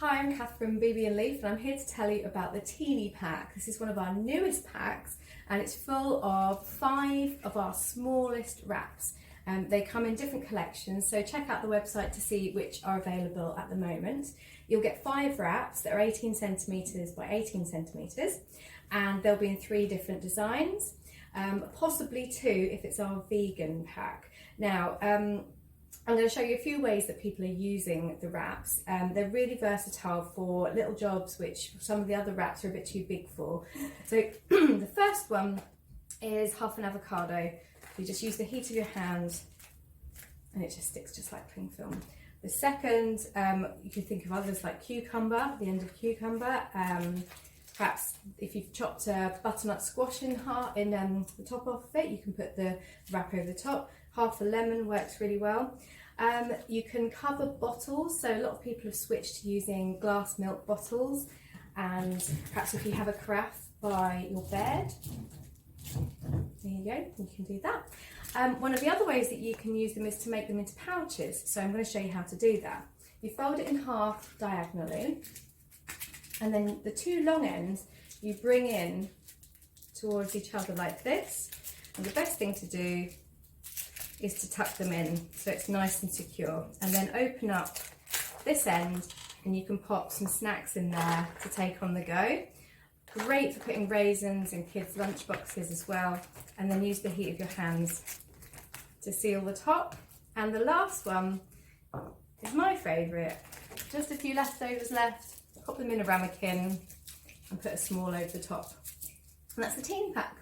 Hi, I'm Kath from BeeBee Leaf and I'm here to tell you about the Teeny Pack. This is one of our newest packs and it's full of 5 of our smallest wraps. They come in different collections, so check out the website to see which are available at the moment. You'll get 5 wraps that are 18 centimetres by 18 centimetres and they'll be in 3 different designs, possibly 2 if it's our vegan pack. Now, I'm going to show you a few ways that people are using the wraps. They're really versatile for little jobs which some of the other wraps are a bit too big for. So the first one is half an avocado. You just use the heat of your hand and it just sticks just like cling film. The second, you can think of others like cucumber, the end of cucumber. Perhaps if you've chopped a butternut squash in the top of it, you can put the wrap over the top. Half a lemon works really well. You can cover bottles, so a lot of people have switched to using glass milk bottles, and perhaps if you have a carafe by your bed, there you go, you can do that. One of the other ways that you can use them is to make them into pouches, so I'm going to show you how to do that. You fold it in half diagonally, and then the 2 long ends you bring in towards each other like this, and the best thing to do is to tuck them in so it's nice and secure, and then open up this end and you can pop some snacks in there to take on the go. Great for putting raisins in kids' lunch boxes as well, and then use the heat of your hands to seal the top. And the last one is my favourite. Just a few leftovers left, pop them in a ramekin and put a small over the top, and that's the Teeny Pack.